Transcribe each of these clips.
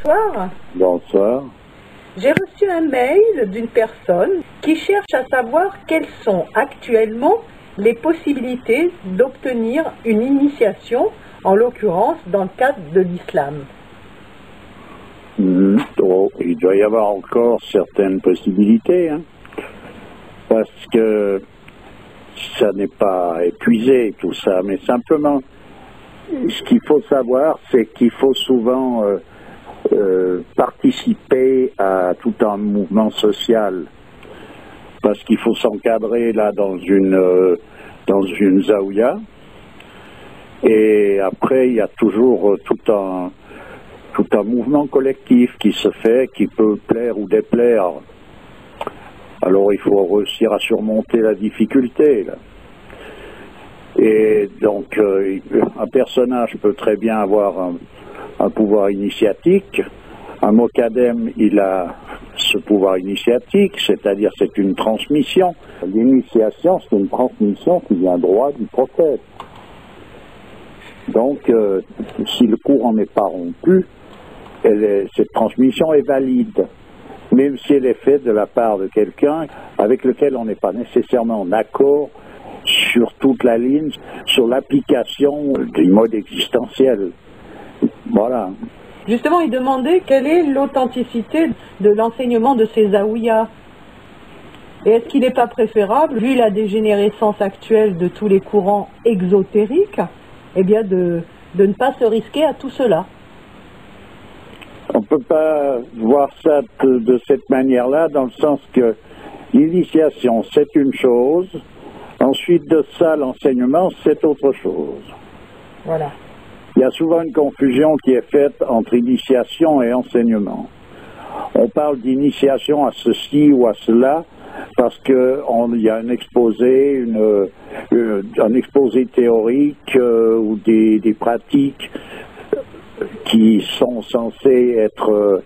Bonsoir. Bonsoir. J'ai reçu un mail d'une personne qui cherche à savoir quelles sont actuellement les possibilités d'obtenir une initiation, en l'occurrence dans le cadre de l'islam. Il doit y avoir encore certaines possibilités, parce que ça n'est pas épuisé tout ça, mais simplement ce qu'il faut savoir, c'est qu'il faut souvent participer à tout un mouvement social, parce qu'il faut s'encadrer là dans une zaouia, et après il y a toujours tout un mouvement collectif qui se fait, qui peut plaire ou déplaire. Alors il faut réussir à surmonter la difficulté là. Et donc un personnage peut très bien avoir un pouvoir initiatique. Un mokadem, il a ce pouvoir initiatique, c'est-à-dire c'est une transmission. L'initiation, c'est une transmission qui vient droit du prophète. Donc si le courant n'est pas rompu, cette transmission est valide, même si elle est faite de la part de quelqu'un avec lequel on n'est pas nécessairement en accord sur toute la ligne, sur l'application du mode existentiel. Voilà. Justement, il demandait quelle est l'authenticité de l'enseignement de ces zaouïas. Et est-ce qu'il n'est pas préférable, vu la dégénérescence actuelle de tous les courants exotériques, eh bien de ne pas se risquer à tout cela? On ne peut pas voir ça de cette manière-là, dans le sens que l'initiation, c'est une chose, ensuite de ça, l'enseignement, c'est autre chose. Voilà. Il y a souvent une confusion qui est faite entre initiation et enseignement. On parle d'initiation à ceci ou à cela parce qu'il y a un exposé, un exposé théorique ou des pratiques qui sont censées être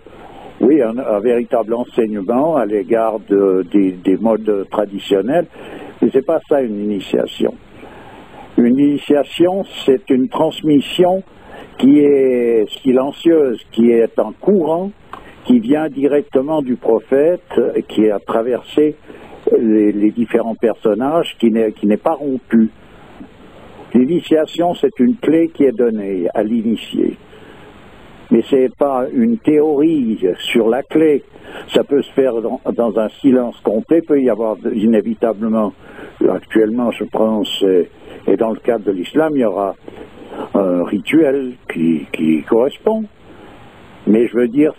un véritable enseignement à l'égard des modes traditionnels, mais c'est pas ça une initiation. Une initiation, c'est une transmission qui est silencieuse, qui est en courant, qui vient directement du prophète, qui a traversé les différents personnages, qui n'est pas rompu. L'initiation, c'est une clé qui est donnée à l'initié. Mais ce n'est pas une théorie sur la clé. Ça peut se faire dans un silence complet. Il peut y avoir inévitablement, actuellement je pense, et dans le cadre de l'islam, il y aura un rituel qui correspond. Mais je veux dire,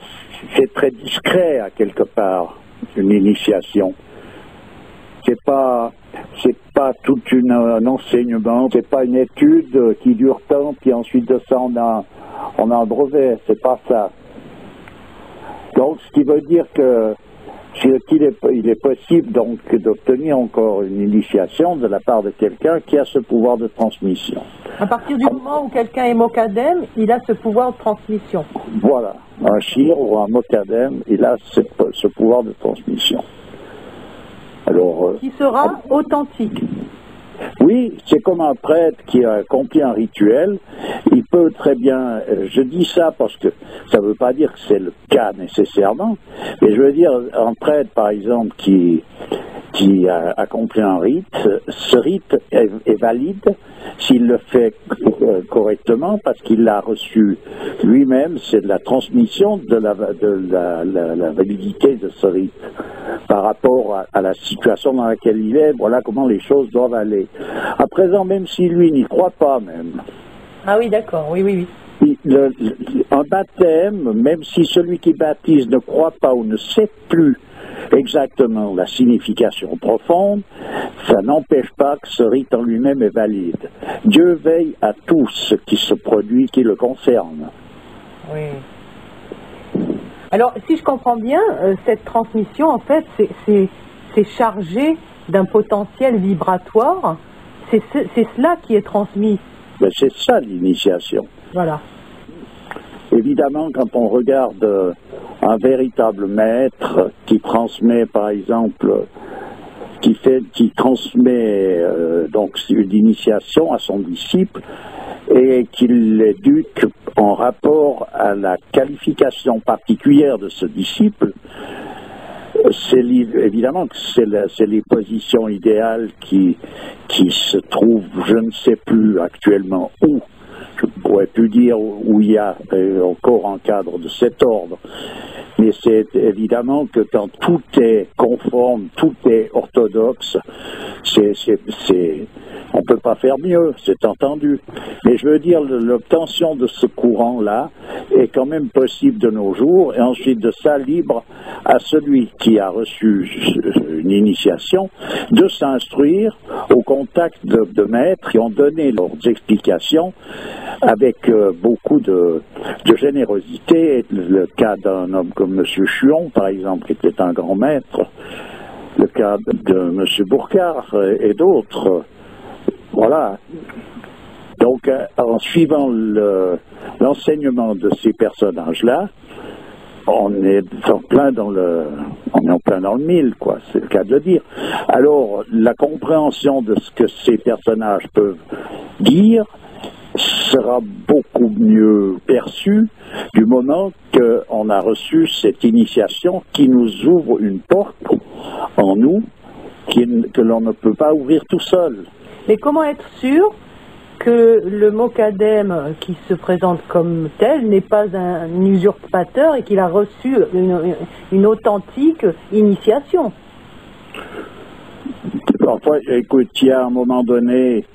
c'est très discret à quelque part, une initiation. C'est pas tout un enseignement, c'est pas une étude qui dure tant, puis ensuite de ça on a un brevet, c'est pas ça. Donc ce qui veut dire qu'il est possible donc d'obtenir encore une initiation de la part de quelqu'un qui a ce pouvoir de transmission. À partir du moment où quelqu'un est mokadem, il a ce pouvoir de transmission. Voilà, un shir ou un mokadem, il a ce pouvoir de transmission. Alors, qui sera authentique. Oui, c'est comme un prêtre qui a accompli un rituel. Il peut très bien, je dis ça parce que ça ne veut pas dire que c'est le cas nécessairement, mais je veux dire un prêtre par exemple qui a accompli un rite, ce rite est valide s'il le fait correctement parce qu'il l'a reçu lui-même, c'est de la transmission de la validité de ce rite par rapport à la situation dans laquelle il est, voilà comment les choses doivent aller. À présent, même si lui n'y croit pas même. Ah oui, d'accord, oui. Un baptême, même si celui qui baptise ne croit pas ou ne sait plus exactement la signification profonde, ça n'empêche pas que ce rite en lui-même est valide. Dieu veille à tout ce qui se produit, qui le concerne. Oui. Alors, si je comprends bien, cette transmission, en fait, c'est chargé d'un potentiel vibratoire. C'est cela qui est transmis. Ben, c'est ça l'initiation. Voilà. Évidemment, quand on regarde un véritable maître qui transmet, par exemple, qui transmet donc une initiation à son disciple, et qu'il l'éduque en rapport à la qualification particulière de ce disciple. Évidemment que c'est les positions idéales qui se trouvent, je ne sais plus actuellement où. Je ne pourrais plus dire où il y a encore un cadre de cet ordre. Mais c'est évidemment que quand tout est conforme, tout est orthodoxe, on ne peut pas faire mieux, c'est entendu. Mais je veux dire, l'obtention de ce courant-là est quand même possible de nos jours, et ensuite de ça, libre à celui qui a reçu une initiation de s'instruire au contact de maîtres qui ont donné leurs explications avec beaucoup de générosité. Le cas d'un homme comme M. Chuon, par exemple, qui était un grand maître, le cas de M. Bourcard et d'autres. Voilà. Donc, en suivant l'enseignement de ces personnages-là, on est en plein dans le mille, quoi. C'est le cas de le dire. Alors, la compréhension de ce que ces personnages peuvent dire sera beaucoup mieux perçue du moment qu'on a reçu cette initiation qui nous ouvre une porte en nous que l'on ne peut pas ouvrir tout seul. Mais comment être sûr que le Mokadem qui se présente comme tel n'est pas un usurpateur et qu'il a reçu une authentique initiation? Enfin, écoute, il y a un moment donné,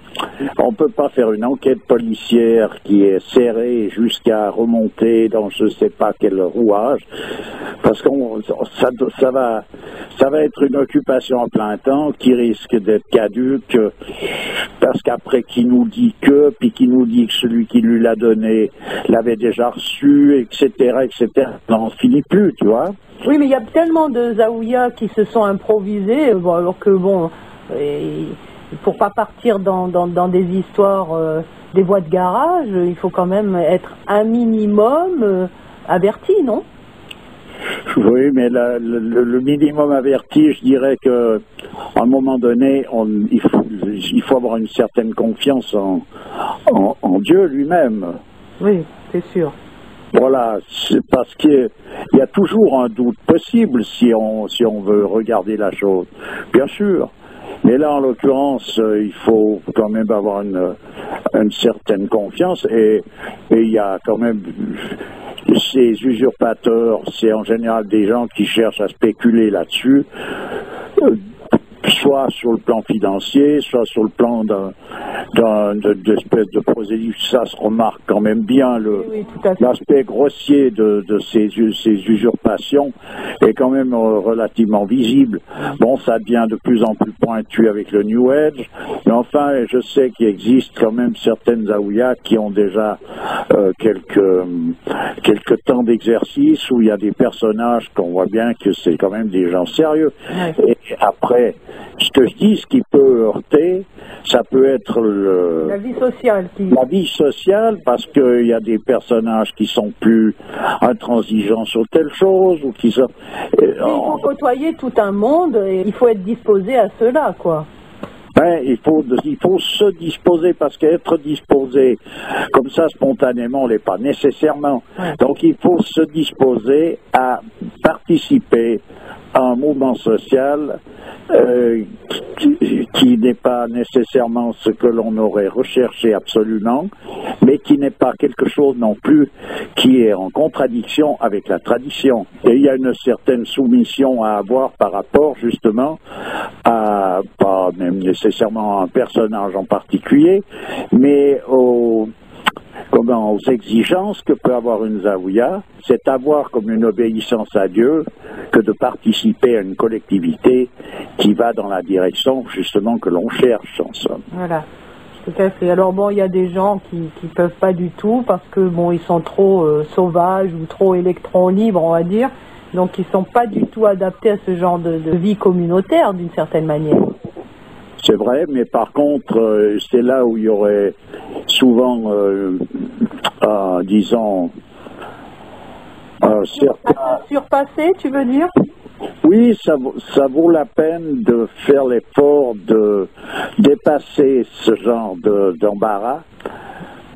on ne peut pas faire une enquête policière qui est serrée jusqu'à remonter dans je ne sais pas quel rouage, parce que ça va être une occupation à plein temps qui risque d'être caduque, parce qu'après qui nous dit que, puis qui nous dit que celui qui lui l'a donné l'avait déjà reçu, etc., etc., on n'en finit plus, tu vois. Oui, mais il y a tellement de Zaouïas qui se sont improvisés, alors que bon, pour pas partir dans des histoires, des voies de garage, il faut quand même être un minimum averti, non? Oui, mais le minimum averti, je dirais que à un moment donné, il faut avoir une certaine confiance en Dieu lui-même. Oui, c'est sûr. Voilà, c'est parce qu'il y a toujours un doute possible si on veut regarder la chose, bien sûr. Mais là, en l'occurrence, il faut quand même avoir une certaine confiance, et il y a quand même ces usurpateurs, c'est en général des gens qui cherchent à spéculer là-dessus, soit sur le plan financier, soit sur le plan d'espèce de prosélytisme. Ça se remarque quand même bien, l'aspect grossier de ces usurpations est quand même relativement visible. Bon, ça devient de plus en plus pointu avec le New Age, mais enfin, je sais qu'il existe quand même certaines Zaouïas qui ont déjà quelques temps d'exercice, où il y a des personnages qu'on voit bien que c'est quand même des gens sérieux. Ouais. Et après, ce que je dis, ce qui peut heurter, ça peut être la vie sociale. La vie sociale, parce qu'il y a des personnages qui sont plus intransigeants sur telle chose, ou qui sont... Il faut côtoyer tout un monde, et il faut être disposé à cela, quoi. Ben, il faut se disposer, parce qu'être disposé comme ça spontanément, on l'est pas nécessairement. Ouais. Donc il faut se disposer à participer à un mouvement social qui n'est pas nécessairement ce que l'on aurait recherché absolument, mais qui n'est pas quelque chose non plus qui est en contradiction avec la tradition. Et il y a une certaine soumission à avoir par rapport justement à, pas même nécessairement à un personnage en particulier, mais aux exigences que peut avoir une Zaouïa, c'est avoir comme une obéissance à Dieu que de participer à une collectivité qui va dans la direction justement que l'on cherche en somme. Voilà, tout à fait. Alors bon, il y a des gens qui peuvent pas du tout parce que bon, ils sont trop sauvages ou trop électrons libres, on va dire, donc ils sont pas du tout adaptés à ce genre de vie communautaire d'une certaine manière. C'est vrai, mais par contre, c'est là où il y aurait souvent, disons, certains... Surpasser, tu veux dire? Oui, ça vaut la peine de faire l'effort de dépasser ce genre d'embarras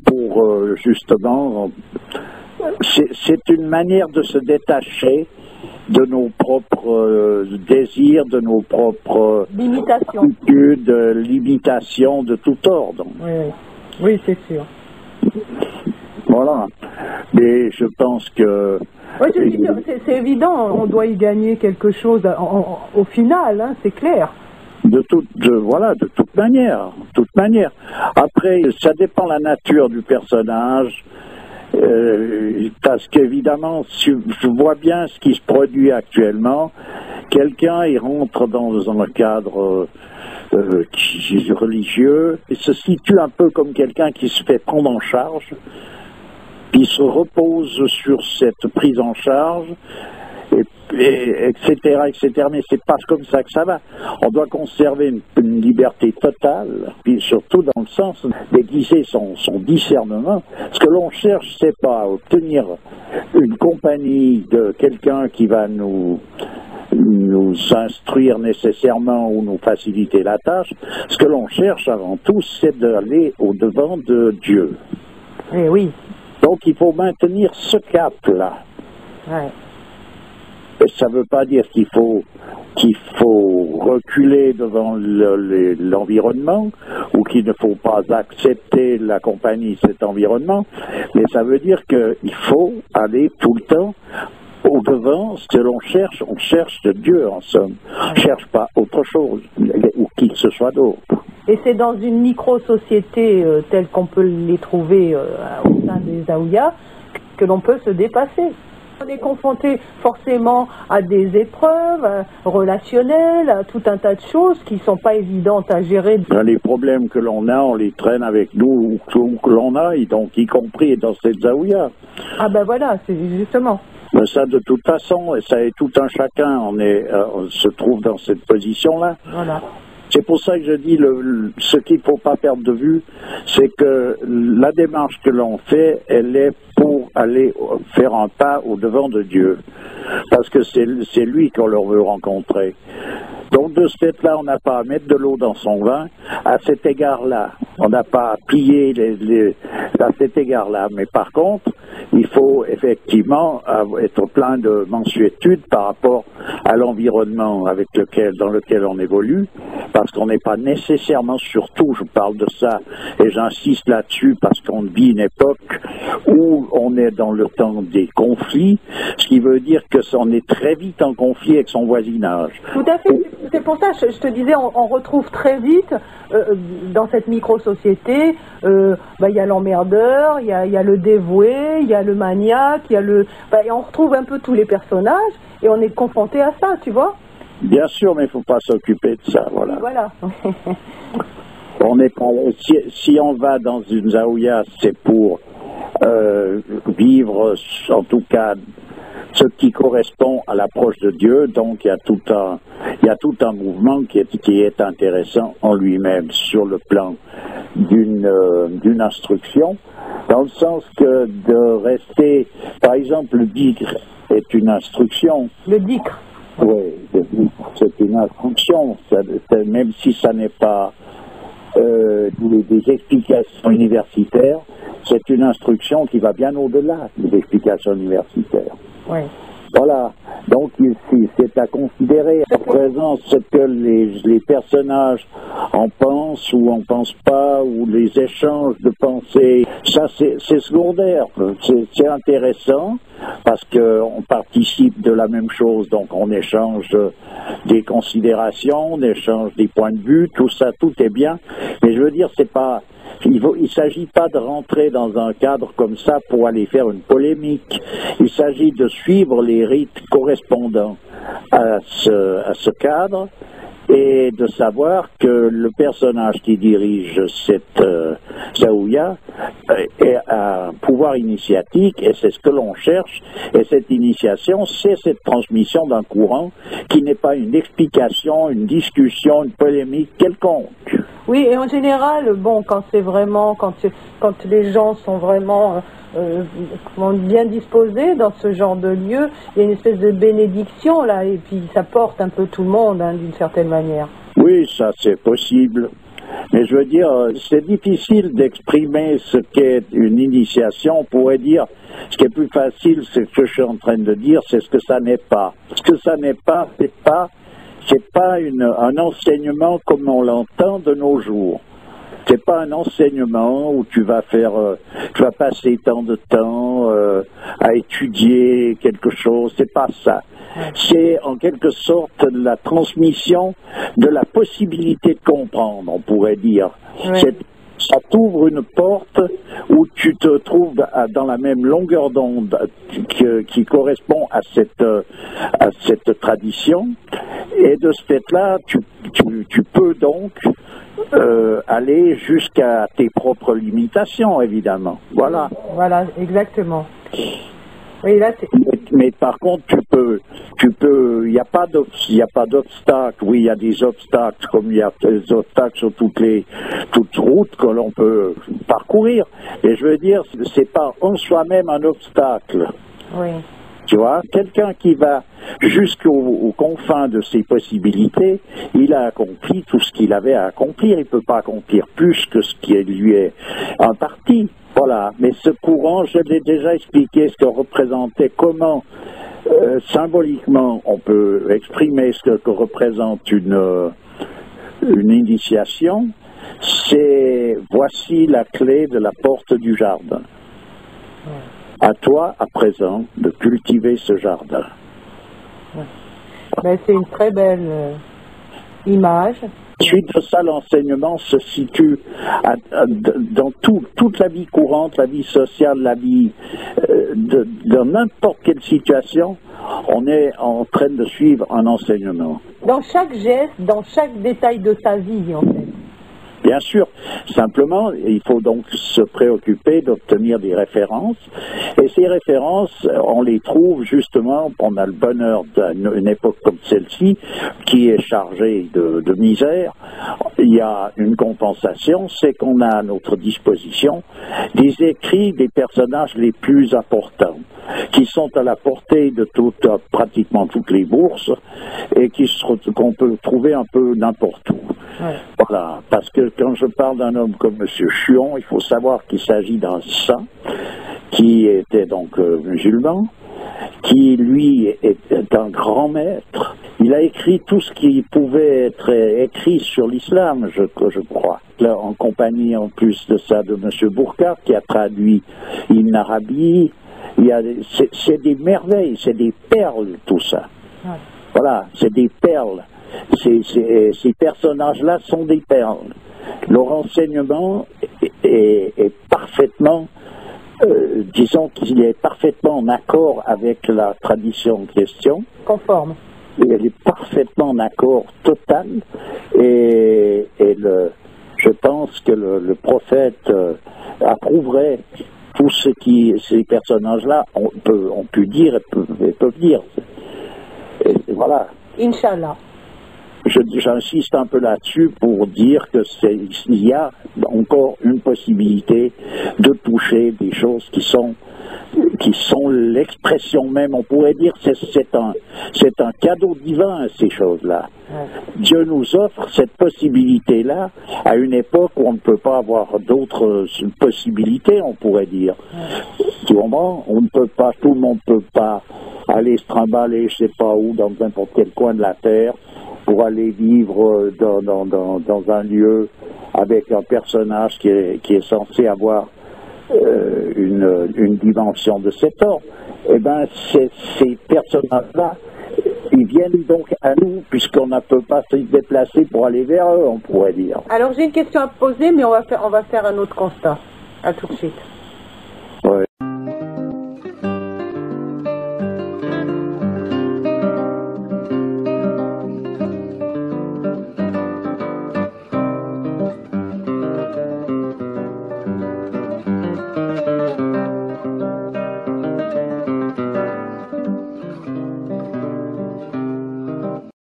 pour justement, c'est une manière de se détacher de nos propres désirs, de nos propres habitudes, limitations de tout ordre. Oui, c'est sûr. Voilà. Mais je pense que... Oui, c'est évident, on doit y gagner quelque chose au final, hein, c'est clair. De toute manière. Après, ça dépend de la nature du personnage. Parce qu'évidemment, je vois bien ce qui se produit actuellement. Quelqu'un, il rentre dans un cadre religieux, et se situe un peu comme quelqu'un qui se fait prendre en charge, puis se repose sur cette prise en charge, etc. Mais c'est pas comme ça que ça va. On doit conserver une liberté totale, puis surtout dans le sens d'aiguiser son discernement. Ce que l'on cherche, c'est pas obtenir une compagnie de quelqu'un qui va nous instruire nécessairement ou nous faciliter la tâche. Ce que l'on cherche avant tout, c'est d'aller au-devant de Dieu. Eh oui. Donc il faut maintenir ce cap-là. Ouais. Ça ne veut pas dire qu'il faut reculer devant l'environnement ou qu'il ne faut pas accepter la compagnie de cet environnement, mais ça veut dire qu'il faut aller tout le temps au-devant. Ce que l'on cherche de Dieu en somme. On ne cherche pas autre chose ou qui que ce soit d'autre. Et c'est dans une micro-société telle qu'on peut les trouver au sein des Zaouïas que l'on peut se dépasser. On est confronté forcément à des épreuves relationnelles, à tout un tas de choses qui ne sont pas évidentes à gérer. Les problèmes que l'on a, on les traîne avec nous où que l'on aille, donc y compris dans cette Zaouïa. Ah ben voilà, c'est justement. Mais ça, de toute façon, ça est tout un chacun, on se trouve dans cette position-là. Voilà. C'est pour ça que je dis, ce qu'il ne faut pas perdre de vue, c'est que la démarche que l'on fait, elle est pour aller faire un pas au-devant de Dieu. Parce que c'est lui qu'on leur veut rencontrer. Donc de ce fait-là, on n'a pas à mettre de l'eau dans son vin à cet égard-là. On n'a pas à piller à cet égard-là. Mais par contre, il faut effectivement être plein de mansuétude par rapport à l'environnement dans lequel on évolue, parce qu'on n'est pas nécessairement, surtout, je parle de ça, et j'insiste là-dessus, parce qu'on vit une époque où on est dans le temps des conflits, ce qui veut dire qu'on est très vite en conflit avec son voisinage. Tout à fait. C'est pour ça, je te disais, on retrouve très vite, dans cette micro-société, y a l'emmerdeur, il y a le dévoué, il y a le maniaque, on retrouve un peu tous les personnages, et on est confronté à ça, tu vois. Bien sûr, mais il ne faut pas s'occuper de ça, voilà. Voilà. On n'est pas, si on va dans une Zaouïa, c'est pour vivre, en tout cas, ce qui correspond à l'approche de Dieu. Donc il y a tout un mouvement qui est intéressant en lui-même sur le plan d'une instruction, dans le sens que de rester, par exemple, le dikr est une instruction. Le dikr. Oui, c'est une instruction, même si ça n'est pas des explications universitaires, c'est une instruction qui va bien au-delà des explications universitaires. Oui. Voilà, donc c'est à considérer à présent ce que les personnages en pensent ou en pensent pas, ou les échanges de pensées, ça c'est secondaire, c'est intéressant parce qu'on participe de la même chose, donc on échange des considérations, on échange des points de vue, tout ça, tout est bien, mais je veux dire, il ne s'agit pas de rentrer dans un cadre comme ça pour aller faire une polémique. Il s'agit de suivre les rites correspondants à ce cadre et de savoir que le personnage qui dirige cette Zaouïa a un pouvoir initiatique, et c'est ce que l'on cherche. Et cette initiation, c'est cette transmission d'un courant qui n'est pas une explication, une discussion, une polémique quelconque. Oui, et en général, quand les gens sont vraiment bien disposés dans ce genre de lieu, il y a une espèce de bénédiction là, et puis ça porte un peu tout le monde, d'une certaine manière. Oui, ça c'est possible. Mais je veux dire, c'est difficile d'exprimer ce qu'est une initiation. On pourrait dire, ce qui est plus facile, c'est ce que je suis en train de dire, c'est ce que ça n'est pas. Ce que ça n'est pas, c'est pas un enseignement comme on l'entend de nos jours. C'est pas un enseignement où tu vas passer tant de temps à étudier quelque chose. C'est pas ça. C'est en quelque sorte la transmission de la possibilité de comprendre, on pourrait dire. Ouais. Ça t'ouvre une porte où tu te trouves dans la même longueur d'onde qui correspond à cette tradition. Et de ce fait-là, tu peux donc aller jusqu'à tes propres limitations, évidemment. Voilà. Voilà, exactement. Oui, là, mais par contre, il n'y a pas d'obstacle. Oui, il y a des obstacles, comme il y a des obstacles sur toutes routes que l'on peut parcourir. Et je veux dire, c'est pas en soi-même un obstacle. oui. Tu vois, quelqu'un qui va jusqu'aux confins de ses possibilités, il a accompli tout ce qu'il avait à accomplir. Il ne peut pas accomplir plus que ce qui lui est imparti. Voilà. Mais ce courant, je l'ai déjà expliqué ce que représentait, comment symboliquement on peut exprimer ce que représente une initiation. C'est voici la clé de la porte du jardin. À toi, à présent, de cultiver ce jardin. Ben, c'est une très belle image. Suite de ça, l'enseignement se situe dans toute la vie courante, la vie sociale, la vie dans n'importe quelle situation, on est en train de suivre un enseignement. Dans chaque geste, dans chaque détail de sa vie, en fait. Bien sûr, simplement, il faut donc se préoccuper d'obtenir des références. Et ces références, on les trouve justement, on a le bonheur d'une époque comme celle-ci, qui est chargée de misère. Il y a une compensation, c'est qu'on a à notre disposition des écrits des personnages les plus importants, qui sont à la portée de pratiquement toutes les bourses, et qu'on peut trouver un peu n'importe où. Ouais. Voilà, parce que quand je parle d'un homme comme M. Chuon, il faut savoir qu'il s'agit d'un saint qui était donc musulman, qui lui est un grand maître. Il a écrit tout ce qui pouvait être écrit sur l'islam, je crois. Là, en compagnie en plus de ça de M. Bourkar, qui a traduit Ibn Arabi. C'est des merveilles, c'est des perles tout ça. Ouais. Voilà, c'est des perles. Ces personnages-là sont des perles. Leur enseignement est parfaitement, disons qu'il est parfaitement en accord avec la tradition en question. Conforme. Elle est parfaitement en accord total. Et je pense que le prophète approuverait tout ce qui ces personnages-là ont pu dire et peuvent dire. Et voilà. Inch'Allah. J'insiste un peu là-dessus pour dire qu'il y a encore une possibilité de toucher des choses qui sont l'expression même, on pourrait dire, c'est un cadeau divin, ces choses-là. Ouais. Dieu nous offre cette possibilité-là à une époque où on ne peut pas avoir d'autres possibilités, on pourrait dire. Ouais. Du moment, on ne peut pas, tout le monde ne peut pas aller se trimballer, je ne sais pas où, dans n'importe quel coin de la terre, pour aller vivre dans un lieu avec un personnage qui est censé avoir une dimension de cet ordre. Eh bien, ces personnages-là, ils viennent donc à nous, puisqu'on ne peut pas se déplacer pour aller vers eux, on pourrait dire. Alors, j'ai une question à poser, mais on va faire un autre constat. À tout de suite.